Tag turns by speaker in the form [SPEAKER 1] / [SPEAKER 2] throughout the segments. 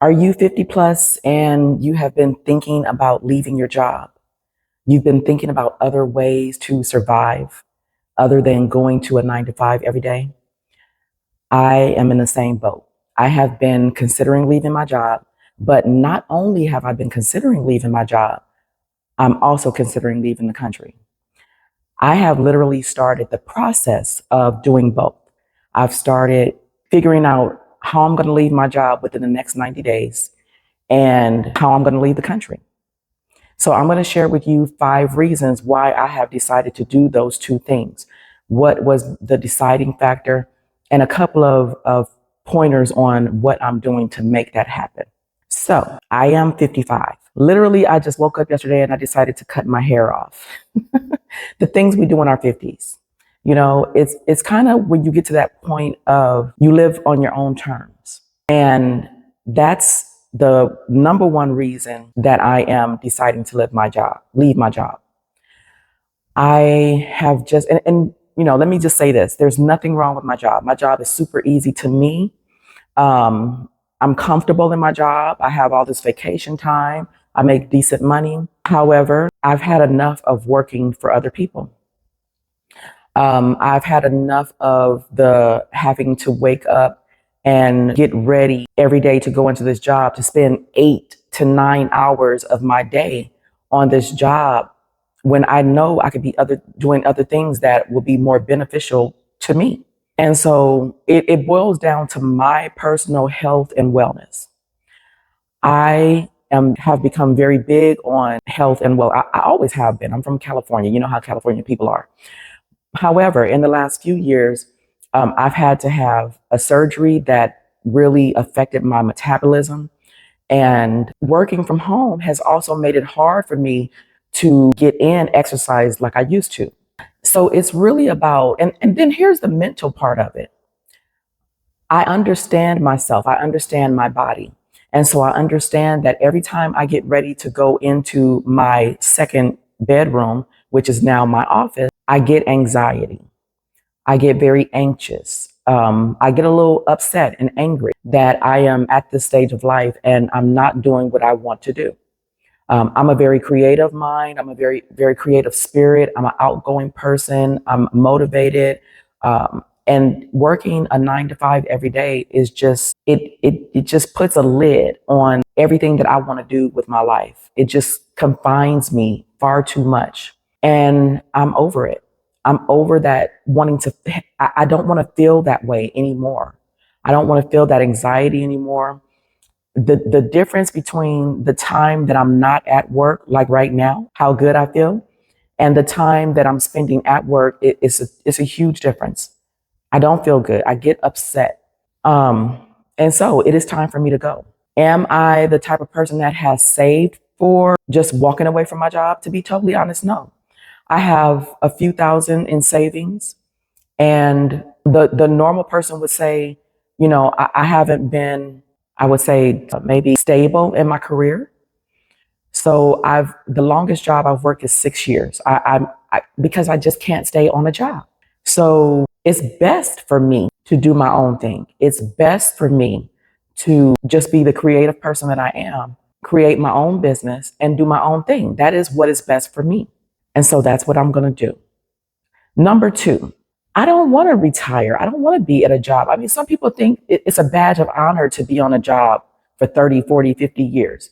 [SPEAKER 1] Are you 50 plus and you have been thinking about leaving your job? You've been thinking about other ways to survive other than going to a 9 to 5 every day? I am in the same boat. I have been considering leaving my job, but not only have I been considering leaving my job, I'm also considering leaving the country. I have literally started the process of doing both. I've started figuring out how I'm going to leave my job within the next 90 days and how I'm going to leave the country. So I'm going to share with you 5 reasons why I have decided to do those two things. What was the deciding factor, and a couple of pointers on what I'm doing to make that happen. So I am 55. Literally, I just woke up yesterday and I decided to cut my hair off. The things we do in our 50s. You know, it's kind of when you get to that point of you live on your own terms. And that's the number one reason that I am deciding to leave my job. I have just, you know, let me just say this. There's nothing wrong with my job. My job is super easy to me. I'm comfortable in my job. I have all this vacation time. I make decent money. However, I've had enough of working for other people. I've had enough of the having to wake up and get ready every day to go into this job, to spend 8 to 9 hours of my day on this job when I know I could be doing other things that will be more beneficial to me. And so it boils down to my personal health and wellness. Have become very big on health and I always have been. I'm from California. You know how California people are. However, in the last few years, I've had to have a surgery that really affected my metabolism. And working from home has also made it hard for me to get in exercise like I used to. So it's really about, and then here's the mental part of it. I understand myself. I understand my body. And so I understand that every time I get ready to go into my second bedroom, which is now my office, I get anxiety. I get very anxious. I get a little upset and angry that I am at this stage of life and I'm not doing what I want to do. I'm a very creative mind. I'm a very, very creative spirit. I'm an outgoing person. I'm motivated. And working a 9 to 5 every day is just, it just puts a lid on everything that I want to do with my life. It just confines me far too much. And I'm over it. I'm over that I don't want to feel that way anymore. I don't want to feel that anxiety anymore. The difference between the time that I'm not at work, like right now, how good I feel, and the time that I'm spending at work, it's a huge difference. I don't feel good. I get upset. And so it is time for me to go. Am I the type of person that has saved for just walking away from my job? To be totally honest, no. I have a few thousand in savings, and the normal person would say, you know, I haven't been, I would say maybe stable in my career. So the longest job I've worked is 6 years. Because I just can't stay on a job. So it's best for me to do my own thing. It's best for me to just be the creative person that I am, create my own business and do my own thing. That is what is best for me. And so that's what I'm going to do. Number 2, I don't want to retire. I don't want to be at a job. I mean, some people think it's a badge of honor to be on a job for 30, 40, 50 years.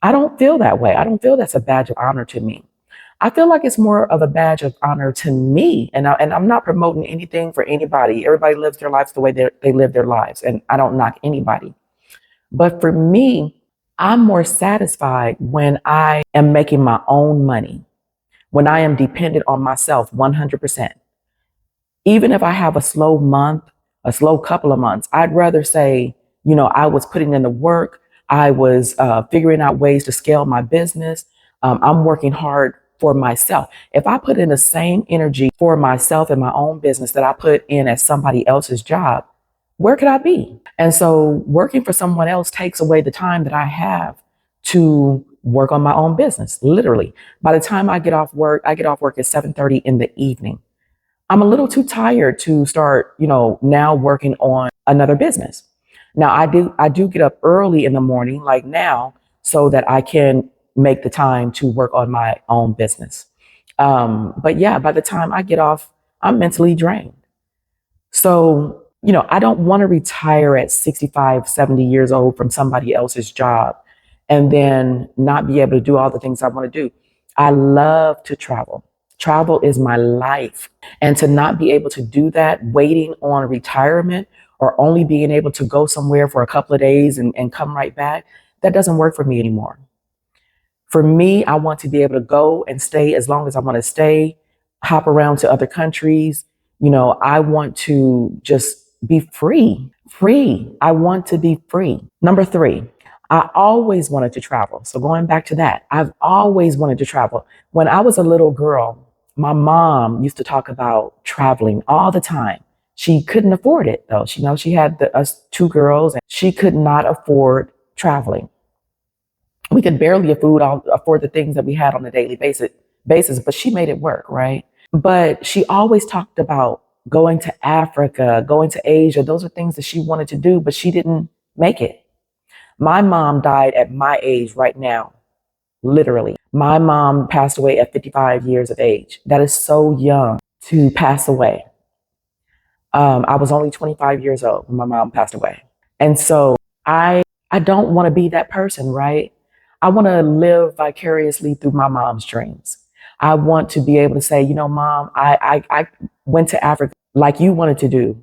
[SPEAKER 1] I don't feel that way. I don't feel that's a badge of honor to me. I feel like it's more of a badge of honor to me. And I'm not promoting anything for anybody. Everybody lives their lives the way they live their lives. And I don't knock anybody. But for me, I'm more satisfied when I am making my own money, when I am dependent on myself 100%. Even if I have a slow month, a slow couple of months, I'd rather say, you know, I was putting in the work. I was figuring out ways to scale my business. I'm working hard for myself. If I put in the same energy for myself and my own business that I put in at somebody else's job, where could I be? And so working for someone else takes away the time that I have to work on my own business, literally. By the time I get off work at 7:30 in the evening. I'm a little too tired to start, you know, now working on another business. Now I do get up early in the morning, like now, so that I can make the time to work on my own business. But yeah, by the time I get off, I'm mentally drained. So, I don't want to retire at 65, 70 years old from somebody else's job and then not be able to do all the things I want to do. I love to travel. Travel is my life. And to not be able to do that, waiting on retirement or only being able to go somewhere for a couple of days and come right back, that doesn't work for me anymore. For me, I want to be able to go and stay as long as I want to stay, hop around to other countries. I want to just be free, free. I want to be free. Number three, I always wanted to travel. So going back to that, I've always wanted to travel. When I was a little girl, my mom used to talk about traveling all the time. She couldn't afford it though. She had us two girls and she could not afford traveling. We could barely afford the things that we had on a daily basis, but she made it work, right? But she always talked about going to Africa, going to Asia. Those are things that she wanted to do, but she didn't make it. My mom died at my age right now, literally. My mom passed away at 55 years of age. That is so young to pass away. I was only 25 years old when my mom passed away. And so I don't want to be that person, right? I want to live vicariously through my mom's dreams. I want to be able to say, Mom, I went to Africa like you wanted to do.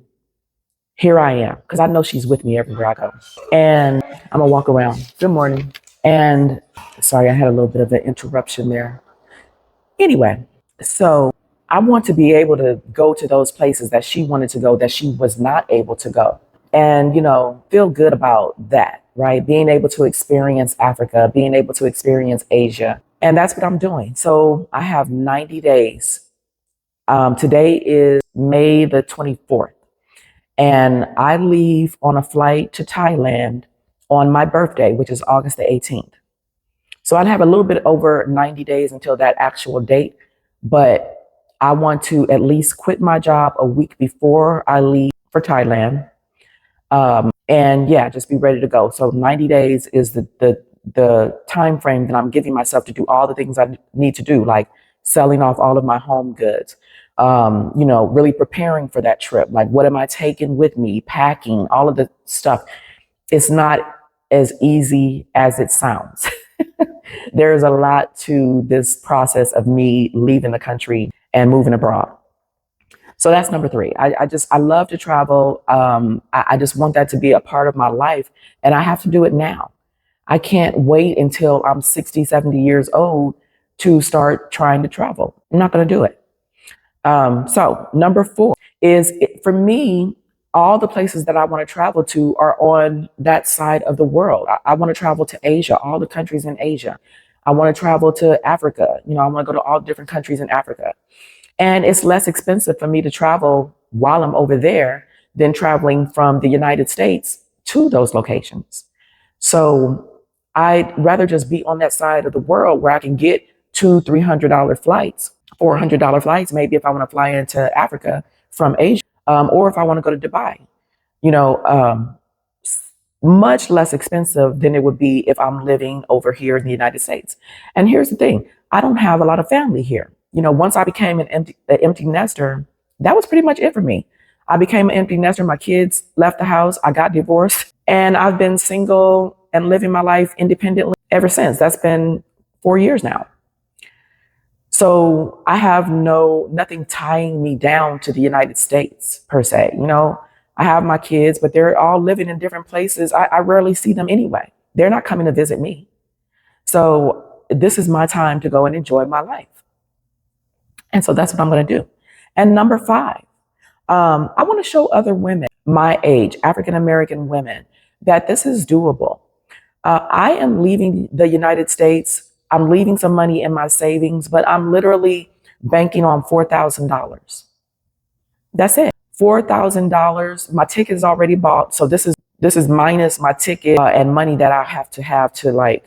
[SPEAKER 1] Here I am, because I know she's with me everywhere I go. And I'm going to walk around. Good morning. And sorry, I had a little bit of an interruption there. Anyway, so I want to be able to go to those places that she wanted to go that she was not able to go. And, feel good about that, right? Being able to experience Africa, being able to experience Asia. And that's what I'm doing. So I have 90 days. Today is May the 24th. And I leave on a flight to Thailand on my birthday, which is August the 18th. So I'd have a little bit over 90 days until that actual date. But I want to at least quit my job a week before I leave for Thailand. And yeah, just be ready to go. So 90 days is the time frame that I'm giving myself to do all the things I need to do, like selling off all of my home goods, really preparing for that trip. Like, what am I taking with me? Packing, all of the stuff. It's not as easy as it sounds. There's a lot to this process of me leaving the country and moving abroad. So that's number three. I love to travel. I just want that to be a part of my life, and I have to do it now. I can't wait until I'm 60, 70 years old to start trying to travel. I'm not going to do it. So number four is, for me, all the places that I want to travel to are on that side of the world. I want to travel to Asia, all the countries in Asia. I want to travel to Africa. I want to go to all different countries in Africa. And it's less expensive for me to travel while I'm over there than traveling from the United States to those locations. So I'd rather just be on that side of the world where I can get $200-$300 flights, $400 flights, maybe if I want to fly into Africa from Asia, or if I want to go to Dubai, much less expensive than it would be if I'm living over here in the United States. And here's the thing, I don't have a lot of family here. Once I became an empty nester, that was pretty much it for me. I became an empty nester. My kids left the house. I got divorced, and I've been single and living my life independently ever since. That's been 4 years now. So I have nothing tying me down to the United States per se. I have my kids, but they're all living in different places. I rarely see them anyway. They're not coming to visit me. So this is my time to go and enjoy my life. And so that's what I'm going to do. And number five, I want to show other women my age, African-American women, that this is doable. I am leaving the United States. I'm leaving some money in my savings, but I'm literally banking on $4,000. That's it. $4,000. My ticket is already bought. So this is minus my ticket and money that I have to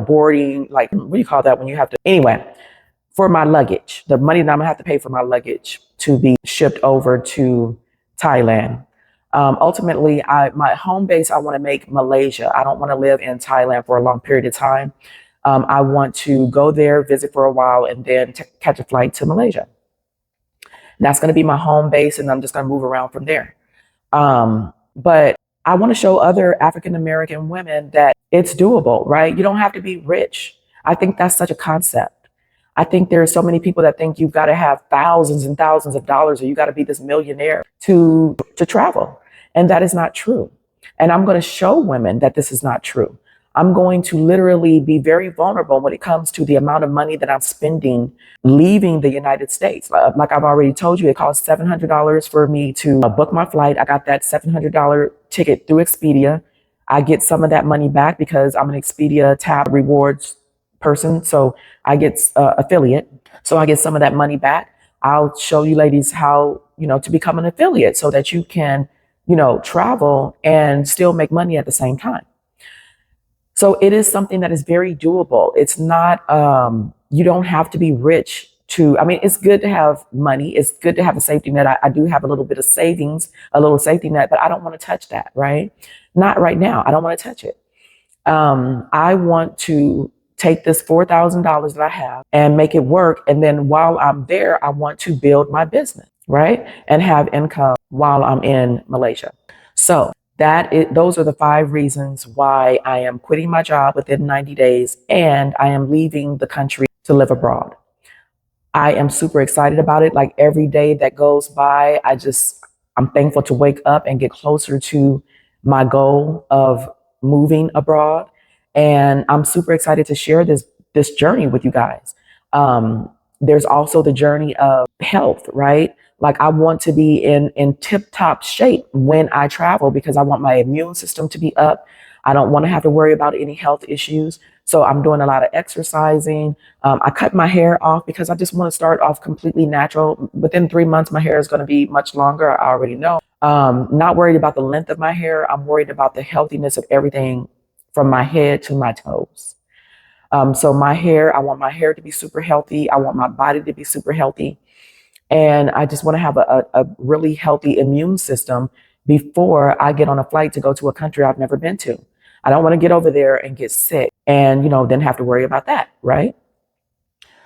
[SPEAKER 1] boarding, what do you call that when you have to, anyway, for my luggage, the money that I'm gonna have to pay for my luggage to be shipped over to Thailand. Ultimately, my home base, I want to make Malaysia. I don't want to live in Thailand for a long period of time. I want to go there, visit for a while, and then catch a flight to Malaysia. That's going to be my home base, and I'm just going to move around from there. But I want to show other African American women that it's doable, right? You don't have to be rich. I think that's such a concept. I think there are so many people that think you've got to have thousands and thousands of dollars, or you got to be this millionaire to travel, and that is not true. And I'm going to show women that this is not true. I'm going to literally be very vulnerable when it comes to the amount of money that I'm spending leaving the United States. Like I've already told you, it costs $700 for me to book my flight. I got that $700 ticket through Expedia. I get some of that money back because I'm an Expedia tab rewards person. So I get affiliate. So I get some of that money back. I'll show you ladies how, to become an affiliate so that you can, travel and still make money at the same time. So it is something that is very doable. It's not, you don't have to be rich it's good to have money. It's good to have a safety net. I do have a little bit of savings, a little safety net, but I don't want to touch that, right? Not right now. I don't want to touch it. I want to take this $4,000 that I have and make it work. And then while I'm there, I want to build my business, right? And have income while I'm in Malaysia. So those are the 5 reasons why I am quitting my job within 90 days and I am leaving the country to live abroad. I am super excited about it. Like every day that goes by, I'm thankful to wake up and get closer to my goal of moving abroad. And I'm super excited to share this journey with you guys. There's also the journey of health, right? Like I want to be in tip-top shape when I travel because I want my immune system to be up. I don't want to have to worry about any health issues. So I'm doing a lot of exercising. I cut my hair off because I just want to start off completely natural. Within 3 months, my hair is going to be much longer. I already know. Not worried about the length of my hair. I'm worried about the healthiness of everything from my head to my toes. So I want my hair to be super healthy. I want my body to be super healthy. And I just want to have a really healthy immune system before I get on a flight to go to a country I've never been to. I don't want to get over there and get sick and, then have to worry about that, right?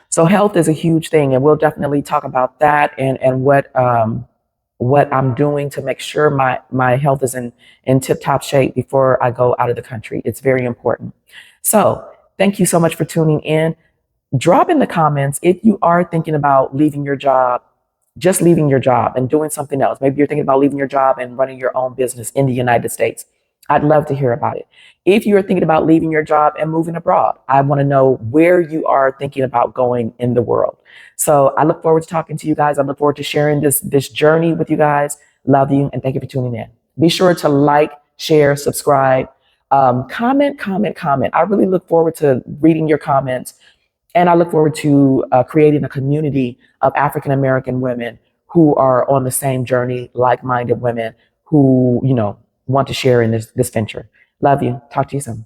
[SPEAKER 1] So health is a huge thing, and we'll definitely talk about that and what I'm doing to make sure my health is in tip-top shape before I go out of the country. It's very important. So thank you so much for tuning in. Drop in the comments if you are thinking about leaving your job, just leaving your job and doing something else. Maybe you're thinking about leaving your job and running your own business in the United States. I'd love to hear about it. If you're thinking about leaving your job and moving abroad, I want to know where you are thinking about going in the world. So I look forward to talking to you guys. I look forward to sharing this journey with you guys. Love you, and thank you for tuning in. Be sure to like, share, subscribe, comment. I really look forward to reading your comments. And I look forward to creating a community of African American women who are on the same journey, like-minded women who, want to share in this venture. Love you. Talk to you soon.